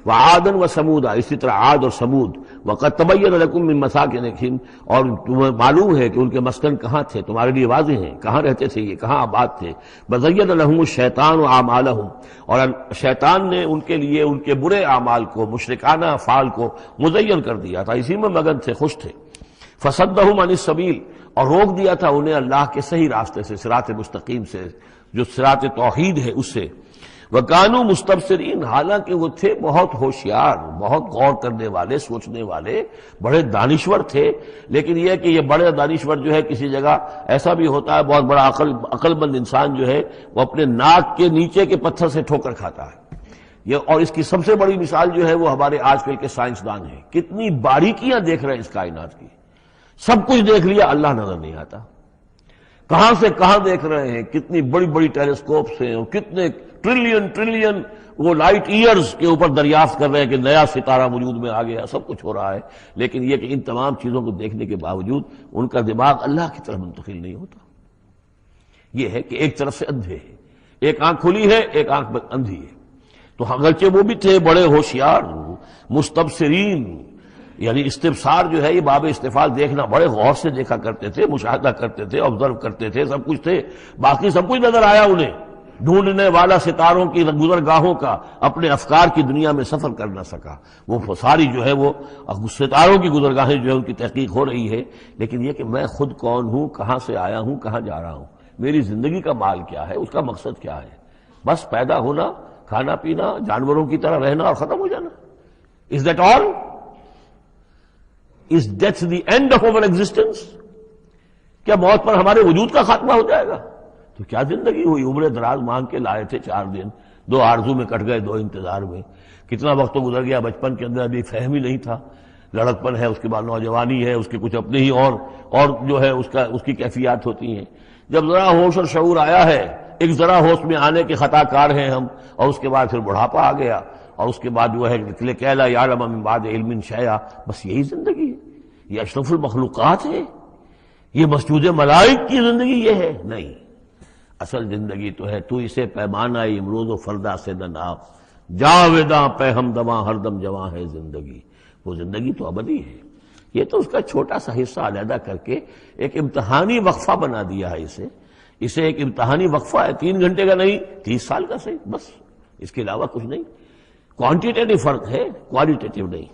وعادا وثمودا، اسی طرح عاد اور سمود، وقد تبین لکم من مساکنہم، اور تمہیں معلوم ہے کہ ان کے مسکن کہاں تھے، تمہارے لیے واضح ہیں کہاں رہتے تھے، یہ کہاں آباد تھے. وزین لہم الشیطان اعمالہم، اور شیطان نے ان کے لیے ان کے برے اعمال کو، مشرکانہ افعال کو مزین کر دیا تھا، اسی میں مگن تھے، خوش تھے. فصدہم عن السبیل، اور روک دیا تھا انہیں اللہ کے صحیح راستے سے، صراط مستقیم سے، جو صراط توحید ہے اس سے. وَكَانُوا مُسْتَبْصِرِينَ، حالانکہ وہ تھے بہت ہوشیار، بہت غور کرنے والے، سوچنے والے، بڑے دانشور تھے. لیکن یہ کہ یہ بڑے دانشور جو ہے کسی جگہ ایسا بھی ہوتا ہے، بہت بڑا عقل مند انسان جو ہے وہ اپنے ناک کے نیچے کے پتھر سے ٹھوکر کھاتا ہے. یہ اور اس کی سب سے بڑی مثال جو ہے وہ ہمارے آج کل کے سائنسدان ہیں، کتنی باریکیاں دیکھ رہے ہیں اس کائنات کی. سب کچھ دیکھ لیا، اللہ نظر نہیں آتا. کہاں سے کہاں دیکھ رہے ہیں، کتنی بڑی بڑی ٹیلیسکوپس ہیں، اور کتنے ٹریلین وہ لائٹ ایئرز کے اوپر دریافت کر رہے ہیں کہ نیا ستارہ وجود میں آ گیا، سب کچھ ہو رہا ہے. لیکن یہ کہ ان تمام چیزوں کو دیکھنے کے باوجود ان کا دماغ اللہ کی طرف منتقل نہیں ہوتا. یہ ہے کہ ایک طرف سے اندھے ہیں، ایک آنکھ کھلی ہے، ایک آنکھ اندھی ہے. تو اگرچہ وہ بھی تھے بڑے ہوشیار، مستبصرین، یعنی استبصار جو ہے یہ باب استفعال، دیکھنا، بڑے غور سے دیکھا کرتے تھے، مشاہدہ کرتے تھے، آبزرو کرتے تھے، سب کچھ تھے. باقی سب کچھ نظر آیا انہیں، ڈھونڈنے والا ستاروں کی گزرگاہوں کا اپنے افکار کی دنیا میں سفر کر نہ سکا. وہ ساری جو ہے وہ ستاروں کی گزرگاہیں جو ہے ان کی تحقیق ہو رہی ہے. لیکن یہ کہ میں خود کون ہوں، کہاں سے آیا ہوں، کہاں جا رہا ہوں، میری زندگی کا مال کیا ہے، اس کا مقصد کیا ہے. بس پیدا ہونا، کھانا پینا، جانوروں کی طرح رہنا اور ختم ہو جانا. Is that all? Is death the end of our existence? کیا موت پر ہمارے وجود کا خاتمہ ہو جائے گا؟ تو کیا زندگی ہوئی. عمر دراز مانگ کے لائے تھے 4 دن، 2 آرزو میں کٹ گئے، 2 انتظار میں. کتنا وقت تو گزر گیا. بچپن کے اندر ابھی فہم ہی نہیں تھا، لڑکپن ہے، اس کے بعد نوجوانی ہے، اس کے کچھ اپنے ہی اور جو ہے اس کی کیفیات ہوتی ہیں. جب ذرا ہوش اور شعور آیا ہے، ایک ذرا ہوش میں آنے کے خطا کار ہیں ہم، اور اس کے بعد پھر بڑھاپا آ گیا، اور اس کے بعد جو ہے کہ لا یعلم من بعد علم شیئا. بس یہی زندگی ہے. یہ اشرف المخلوقات ہے، یہ مسجود ملائک کی زندگی یہ ہے؟ نہیں. اصل زندگی تو ہے تو اسے پیمانہ امروز و فردا سے نہ جاویداں پہ ہمدماں ہر دم جواں ہے زندگی. وہ زندگی تو ابدی ہے. یہ تو اس کا چھوٹا سا حصہ علیحدہ کر کے ایک امتحانی وقفہ بنا دیا ہے. اسے ایک امتحانی وقفہ ہے، 3 گھنٹے کا نہیں، 30 سال کا صحیح، بس اس کے علاوہ کچھ نہیں. کوانٹیٹیو فرق ہے، کوالٹیٹیو نہیں.